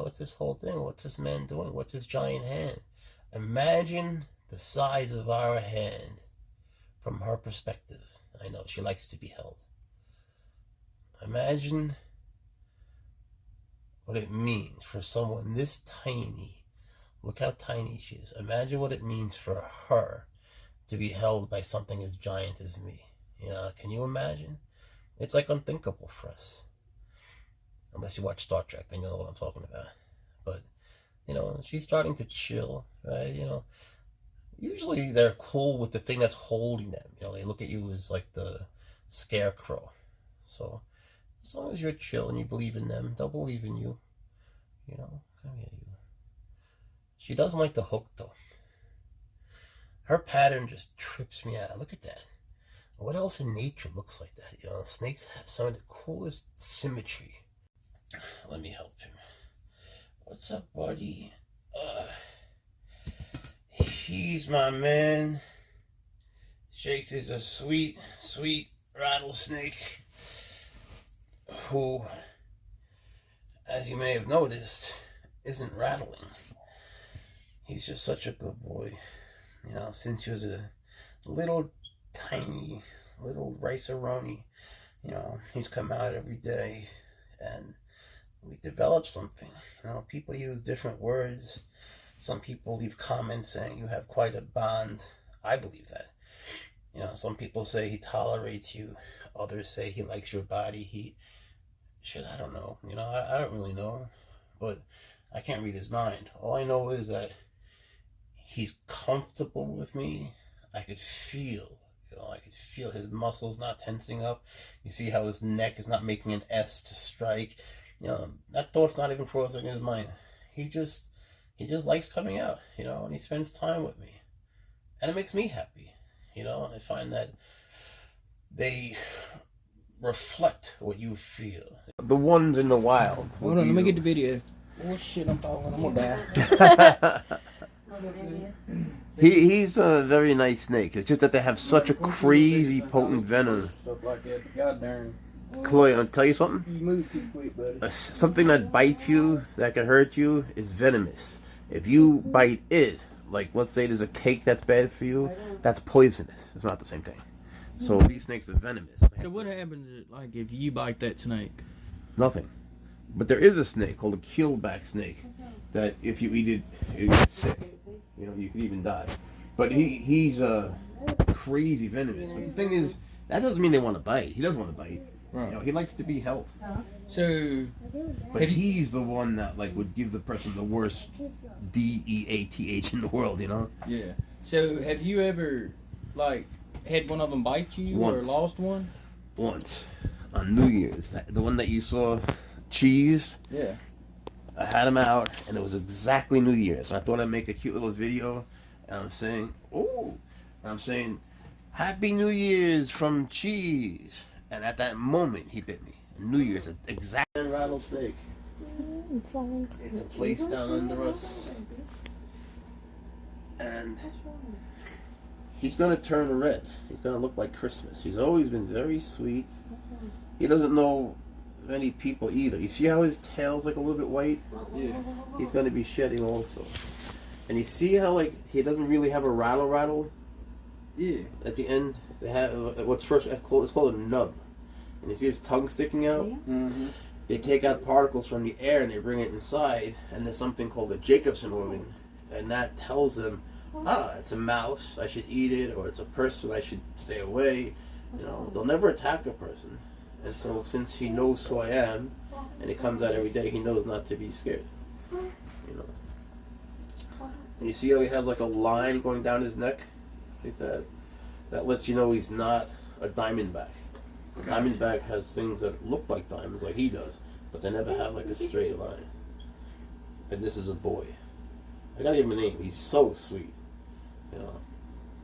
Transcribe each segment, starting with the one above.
what's this whole thing? What's this man doing? What's his giant hand? Imagine the size of our hand from her perspective. I know, she likes to be held. Imagine what it means for someone this tiny. Look how tiny she is. Imagine what it means for her to be held by something as giant as me. You know, can you imagine? It's like unthinkable for us. Unless you watch Star Trek, then you know what I'm talking about. But, you know, she's starting to chill, right? You know, usually they're cool with the thing that's holding them. You know, they look at you as like the scarecrow. So, as long as you're chill and you believe in them, they'll believe in you. You know, come here, you. She doesn't like the hook, though. Her pattern just trips me out. Look at that. What else in nature looks like that? You know, snakes have some of the coolest symmetry. Let me help him. What's up, buddy? He's my man. Shakes is a sweet, sweet rattlesnake who, as you may have noticed, isn't rattling. He's just such a good boy. You know, since he was a little tiny, little rice-a-roni, you know, he's come out every day and we developed something. You know, people use different words. Some people leave comments saying you have quite a bond. I believe that. You know, some people say he tolerates you. Others say he likes your body. Shit, I don't know. You know, I don't really know. But I can't read his mind. All I know is that he's comfortable with me. I could feel, I could feel his muscles not tensing up. You see how his neck is not making an S to strike. You know, that thought's not even crossing his mind. He just likes coming out, you know, and he spends time with me. And it makes me happy, you know, and I find that they reflect what you feel. The ones in the wild. Hold on, let me get the video. Oh shit, I'm falling. I'm gonna die. He's a very nice snake. It's just that they have such a crazy potent venom. Stuff like that. God darn. Chloe, I'll tell you something. You move too quick, buddy. Something that bites you, that can hurt you, is venomous. If you bite it, like let's say there's a cake that's bad for you, that's poisonous. It's not the same thing. So these snakes are venomous. So what happens like if you bite that snake? Nothing. But there is a snake called a keelback snake that if you eat it, you get sick. You know, you could even die. But he's crazy venomous. But the thing is, that doesn't mean they want to bite. He doesn't want to bite. Right. You know, he likes to be held. So, but he's the one that like would give the person the worst DEATH in the world. You know? Yeah. So have you ever like had one of them bite you Once. or lost one? Once on New Year's, the one that you saw, Cheese. Yeah. I had him out, and it was exactly New Year's. I thought I'd make a cute little video, and I'm saying, oh, and I'm saying, Happy New Year's from Cheese. And at that moment, he bit me. New Year's, exact rattlesnake. It's placed down under us, and he's gonna turn red. He's gonna look like Christmas. He's always been very sweet. He doesn't know many people either. You see how his tail's like a little bit white? Yeah. He's gonna be shedding also. And you see how like he doesn't really have a rattle? Yeah. At the end, they have what's first it's called a nub. And you see his tongue sticking out? Mm-hmm. They take out particles from the air and they bring it inside, and there's something called the Jacobson organ, and that tells them, it's a mouse, I should eat it, or it's a person, I should stay away. You know, they'll never attack a person. And so since he knows who I am, and he comes out every day, he knows not to be scared. You know. And you see how he has like a line going down his neck? Like that. That lets you know he's not a diamondback. A diamondback has things that look like diamonds, like he does, but they never have like a straight line. And this is a boy. I gotta give him a name. He's so sweet. You know,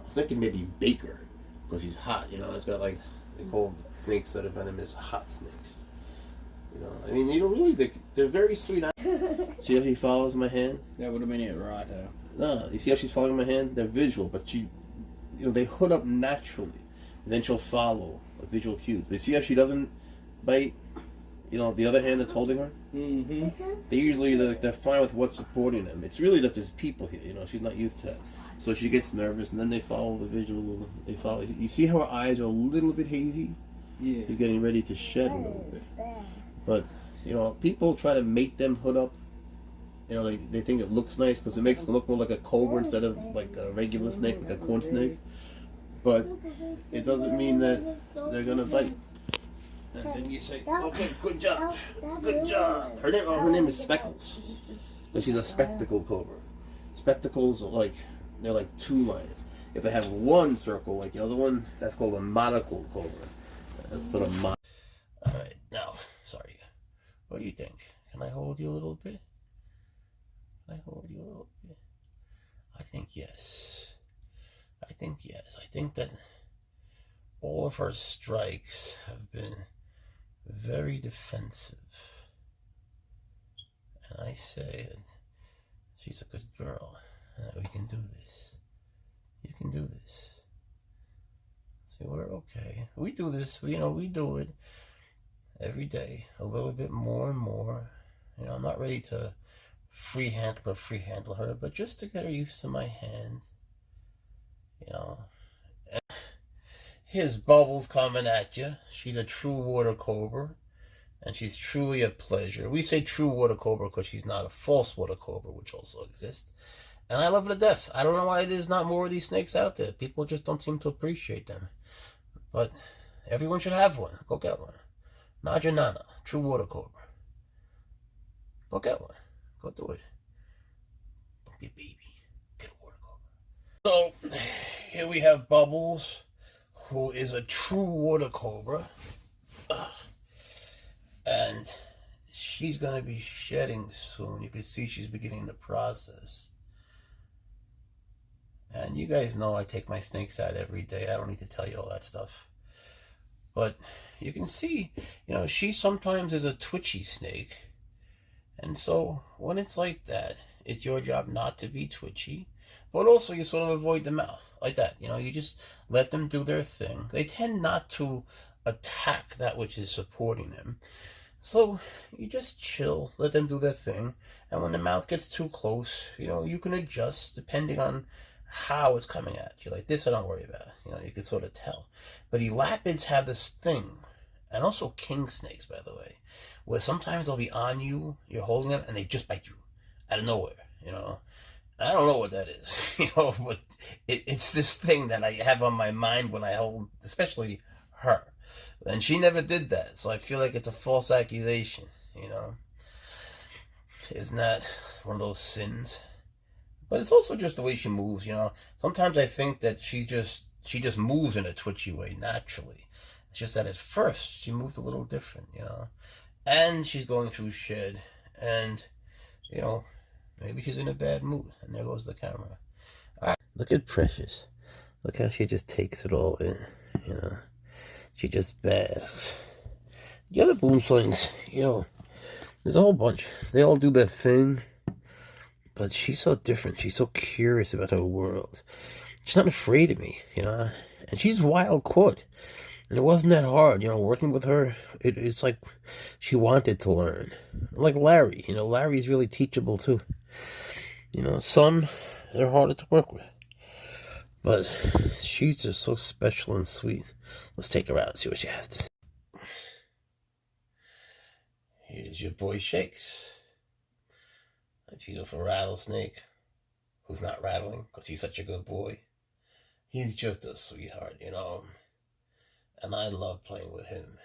I was thinking maybe Baker, because he's hot. You know, it's got like they call snakes that are venomous hot snakes. You know, I mean, you know, really, they're very sweet. See how he follows my hand? That would have been it, right? No, you see how she's following my hand? They're visual, but you know, they hood up naturally. And then she'll follow visual cues. But you see how she doesn't bite? you know, the other hand that's holding her. Mm-hmm. They usually they're fine with what's supporting them. It's really that there's people here. You know, she's not used to that, so she gets nervous, and then they follow the visual. They follow. You see how her eyes are a little bit hazy. Yeah. She's getting ready to shed a little bit. But you know, people try to make them hood up. You know, they think it looks nice because it makes them look more like a cobra instead of like a regular snake, like a corn snake. But it doesn't mean that they're gonna bite. And then you say, okay, good job, good job. Her name is Speckles, but she's a spectacled cobra. Spectacles are like, they're like two lines. If they have one circle like the other one, that's called a monocled cobra. That's sort of All right, now, sorry, what do you think? Can I hold you a little bit? Can I hold you a little bit? I think yes. I think yes. I think that all of her strikes have been very defensive. And I say that she's a good girl and that we can do this. You can do this. See, we're okay. We do this, we do it every day, a little bit more and more. You know, I'm not ready to free handle her, but just to get her used to my hand. You know. Here's Bubbles coming at you. She's a true water cobra, and she's truly a pleasure. We say true water cobra because she's not a false water cobra, which also exists. And I love her to death. I don't know why there's not more of these snakes out there. People just don't seem to appreciate them. But everyone should have one. Go get one. Naja Nana, true water cobra. Go get one. Go do it. Don't be a baby. Get a water cobra. So, here we have Bubbles, who is a true water cobra. And she's going to be shedding soon. You can see she's beginning the process. And you guys know I take my snakes out every day. I don't need to tell you all that stuff. But you can see, you know, she sometimes is a twitchy snake. And so when it's like that, it's your job not to be twitchy. But also you sort of avoid the mouth. Like that. You know, you just let them do their thing. They tend not to attack that which is supporting them. So you just chill, let them do their thing. And when the mouth gets too close, you know, you can adjust depending on how it's coming at you. Like this, I don't worry about. You know, you can sort of tell. But elapids have this thing, and also king snakes, by the way, where sometimes they'll be on you, you're holding them, and they just bite you out of nowhere, you know. I don't know what that is, you know, but it's this thing that I have on my mind when I hold, especially her. And she never did that, so I feel like it's a false accusation, you know. Isn't that one of those sins? But it's also just the way she moves, you know. Sometimes I think that she just moves in a twitchy way naturally. It's just that at first she moved a little different, you know. And she's going through shed, and, you know, maybe she's in a bad mood. And there goes the camera. All right, look at Precious. Look how she just takes it all in, you know. She just basks. The other boomslings, you know, there's a whole bunch. They all do their thing. But she's so different. She's so curious about her world. She's not afraid of me, you know. And she's wild caught. And it wasn't that hard, you know, working with her. It's like she wanted to learn. Like Larry, you know, Larry's really teachable too. You know, some, they're harder to work with. But she's just so special and sweet. Let's take her out and see what she has to say. Here's your boy Shakes. A beautiful rattlesnake who's not rattling because he's such a good boy. He's just a sweetheart, you know. And I love playing with him.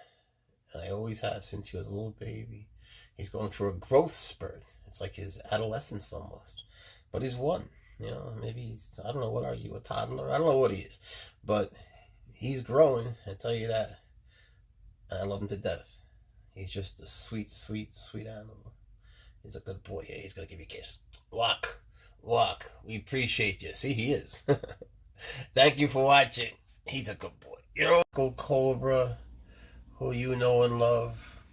And I always have since he was a little baby. He's going through a growth spurt. It's like his adolescence almost. But he's one. You know, maybe he's, I don't know, what are you, a toddler? I don't know what he is. But he's growing, I tell you that. And I love him to death. He's just a sweet, sweet, sweet animal. He's a good boy. Yeah, he's going to give you a kiss. Walk. Walk. We appreciate you. See, he is. Thank you for watching. He's a good boy. Your Uncle Cobra, who you know and love.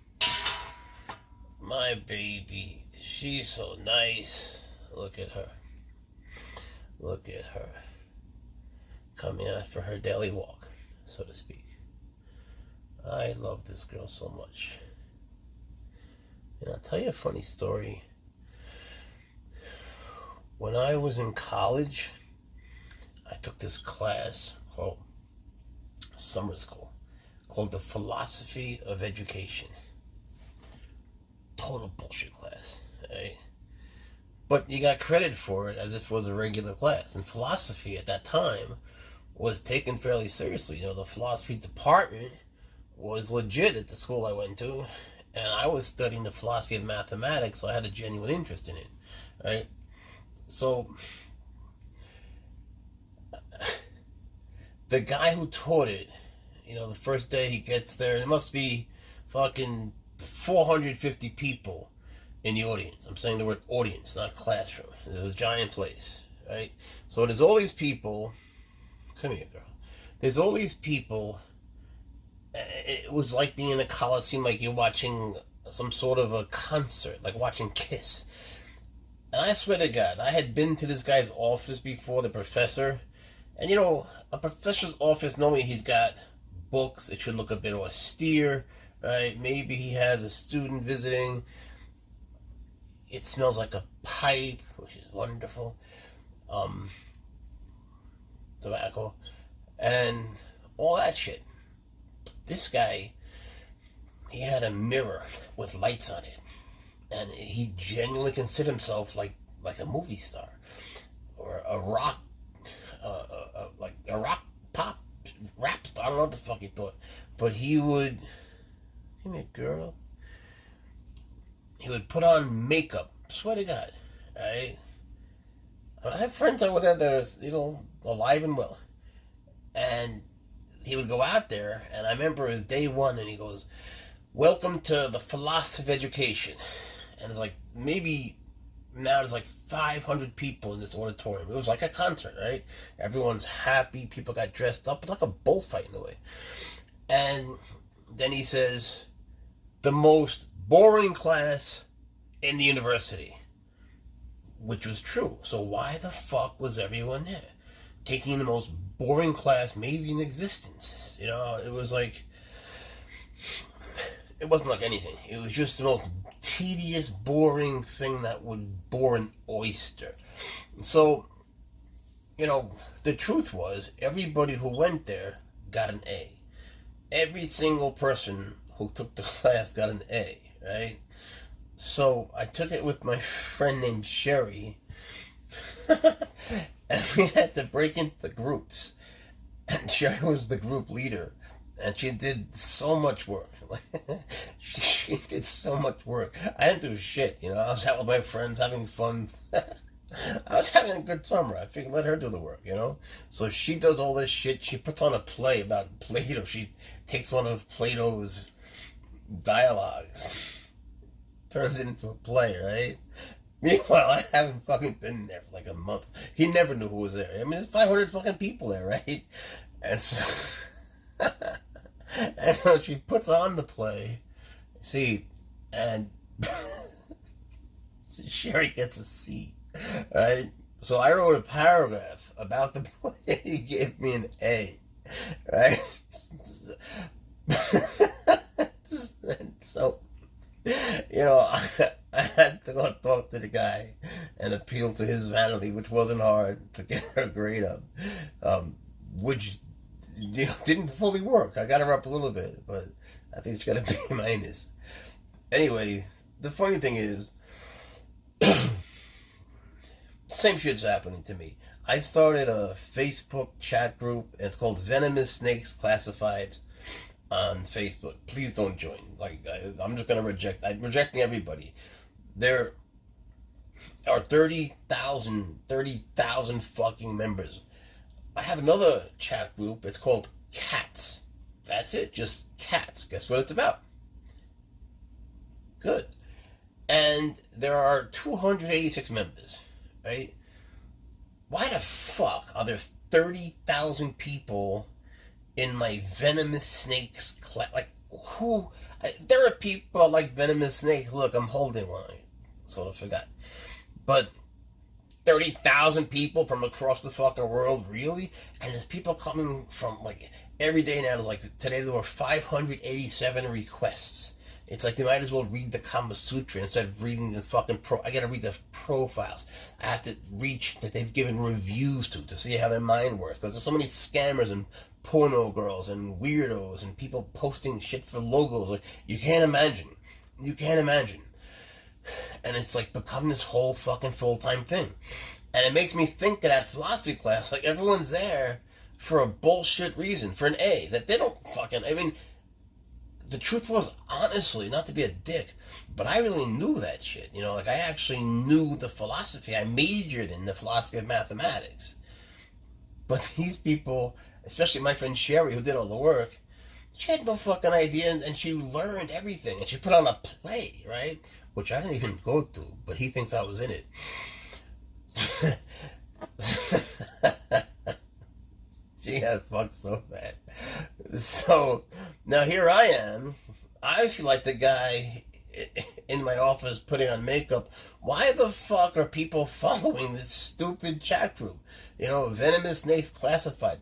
My baby. She's so nice. Look at her. Look at her. Coming out for her daily walk, so to speak. I love this girl so much. And I'll tell you a funny story. When I was in college, I took this class called summer school called the Philosophy of Education. Total bullshit class, right? But you got credit for it as if it was a regular class. And philosophy at that time was taken fairly seriously. The philosophy department was legit at the school I went to, and I was studying the philosophy of mathematics, so I had a genuine interest in it, right? So the guy who taught it, the first day he gets there, there must be fucking 450 people in the audience. I'm saying the word audience, not classroom. There's a giant place, right? So there's all these people. Come here, girl. There's all these people. It was like being in a coliseum, like you're watching some sort of a concert, like watching Kiss. And I swear to God, I had been to this guy's office before, the professor. And a professor's office, normally he's got books. It should look a bit austere, right? Maybe he has a student visiting. It smells like a pipe, which is wonderful. Tobacco. And all that shit. This guy, he had a mirror with lights on it. And he genuinely considered himself like a movie star. Or a rock, like a rock pop rap star. I don't know what the fuck he thought. But he would, give me a girl. He would put on makeup. Swear to God, right? I have friends over there that are, alive and well. And he would go out there, and I remember it was day one, and he goes, "Welcome to the philosophy of education." And it's like, maybe now there's like 500 people in this auditorium. It was like a concert, right? Everyone's happy. People got dressed up. It's like a bullfight in a way. And then he says, "The most boring class in the university," which was true. So why the fuck was everyone there? Taking the most boring class maybe in existence. It was like, it wasn't like anything. It was just the most tedious, boring thing that would bore an oyster. So, the truth was, everybody who went there got an A. Every single person who took the class got an A, right? So I took it with my friend named Sherry, and we had to break into groups. And Sherry was the group leader, and she did so much work. She did so much work. I didn't do shit, I was out with my friends having fun. I was having a good summer. I figured let her do the work, So she does all this shit. She puts on a play about Plato. She takes one of Plato's dialogues, turns it into a play, right? Meanwhile, I haven't fucking been there for like a month. He never knew who was there. I mean, there's 500 fucking people there, right? And so, and so she puts on the play, and Sherry gets a C, right? So I wrote a paragraph about the play. He gave me an A, right? And so, I had to go talk to the guy and appeal to his vanity, which wasn't hard, to get her grade up, which didn't fully work. I got her up a little bit, but I think she got a B minus. Anyway, the funny thing is, same shit's happening to me. I started a Facebook chat group. It's called Venomous Snakes Classifieds on Facebook. Please don't join. I'm just gonna reject. I'm rejecting everybody. There are 30,000 fucking members. I have another chat group. It's called Cats. That's it. Just cats. Guess what it's about? Good. And there are 286 members, right? Why the fuck are there 30,000 people in my Venomous Snakes class? Who? There are people like Venomous Snakes. Look, I'm holding one. I sort of forgot. But 30,000 people from across the fucking world, really? And there's people coming from, every day now. Today there were 587 requests It's like they might as well read the Kama Sutra instead of reading the fucking I gotta read the profiles. I have to reach that they've given reviews to see how their mind works. Because there's so many scammers and porno girls and weirdos and people posting shit for logos. Like, you can't imagine. You can't imagine. And it's like become this whole fucking full-time thing. And it makes me think of that philosophy class. Like, everyone's there for a bullshit reason. For an A. That they don't fucking... I mean... The truth was, honestly, not to be a dick, but I really knew that shit. You know, like, I actually knew the philosophy. I majored in the philosophy of mathematics. But these people, especially my friend Sherry, who did all the work, she had no fucking idea, and she learned everything. And she put on a play, right? Which I didn't even go to, but he thinks I was in it. She got fucked so bad. So, now here I am. I feel like the guy in my office putting on makeup. Why the fuck are people following this stupid chat room? You know, Venomous Snakes Classified.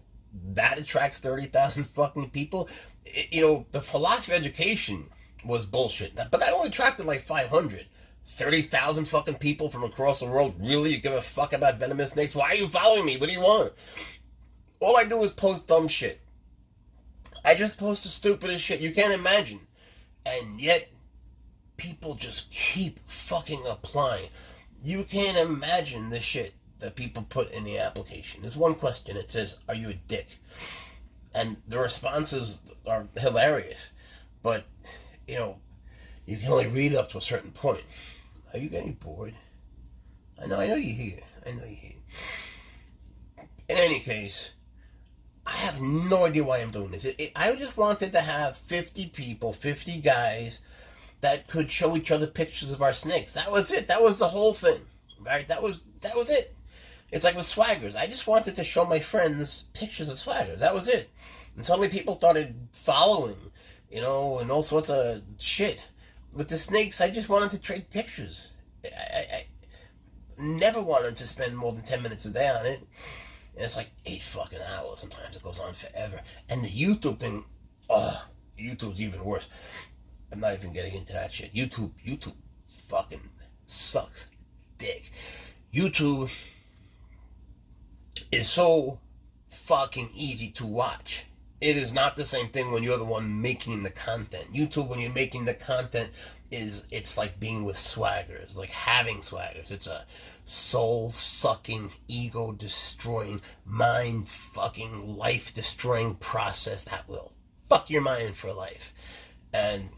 That attracts 30,000 fucking people. You know, the philosophy of education was bullshit. But that only attracted like 500. 30,000 fucking people from across the world. Really? You give a fuck about Venomous Snakes? Why are you following me? What do you want? All I do is post dumb shit. I just post the stupidest shit you can't imagine. And yet, people just keep fucking applying. You can't imagine the shit that people put in the application. There's one question. It says, are you a dick? And the responses are hilarious. But, you know, you can only read up to a certain point. Are you getting bored? I know you're here. In any case, I have no idea why I'm doing this. I just wanted to have 50 people, 50 guys that could show each other pictures of our snakes. That was it. That was the whole thing, right? That was it. It's like with swaggers. I just wanted to show my friends pictures of swaggers. That was it. And suddenly people started following, you know, and all sorts of shit. With the snakes, I just wanted to trade pictures. I never wanted to spend more than 10 minutes a day on it. And it's like 8 fucking hours. Sometimes it goes on forever. And the YouTube thing, YouTube's even worse. I'm not even getting into that shit. YouTube fucking sucks dick. YouTube is so fucking easy to watch. It is not the same thing when you're the one making the content. YouTube, when you're making the content, it's like being with swaggers, like having swaggers. It's a soul-sucking, ego-destroying, mind-fucking, life-destroying process that will fuck your mind for life. And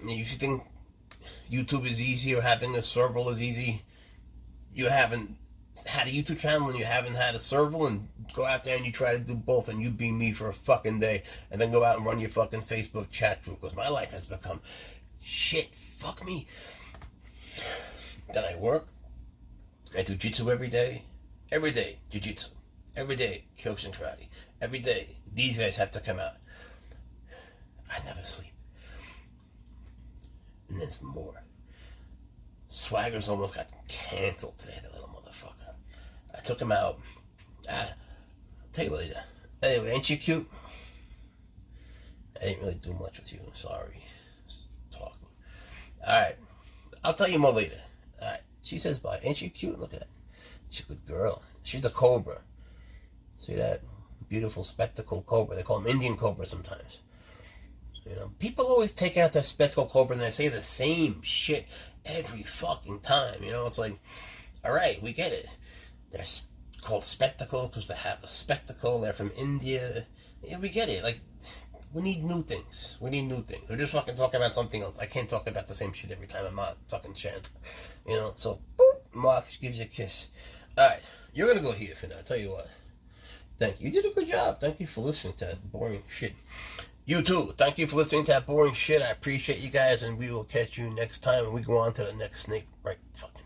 if you think YouTube is easy or having a Serval is easy, you haven't had a YouTube channel and you haven't had a Serval, and go out there and you try to do both and you be me for a fucking day and then go out and run your fucking Facebook chat group, because my life has become shit. Fuck me. Then I work. I do jitsu every day. Every day, jiu-jitsu. Every day, Kyokushin karate. Every day, these guys have to come out. I never sleep. And there's more. Swaggers almost got canceled today, the little motherfucker. I took him out. I'll tell you later. Anyway, ain't you cute? I didn't really do much with you. I'm sorry. Just talking. Alright. I'll tell you more later. Alright. She says bye. Ain't she cute? Look at that. She's a good girl. She's a cobra. See that? Beautiful spectacle cobra. They call them Indian cobra sometimes. You know, people always take out their spectacle cobra and they say the same shit every fucking time. You know, it's like, alright, we get it. They're called spectacle because they have a spectacle. They're from India. Yeah, we get it. Like, we need new things. We're just fucking talking about something else. I can't talk about the same shit every time. I'm not fucking chant. You know, so, boop, Mark gives you a kiss. Alright, you're gonna go here for now. I'll tell you what. Thank you. You did a good job. Thank you for listening to that boring shit. You too. Thank you for listening to that boring shit. I appreciate you guys, and we will catch you next time, and we go on to the next snake right fucking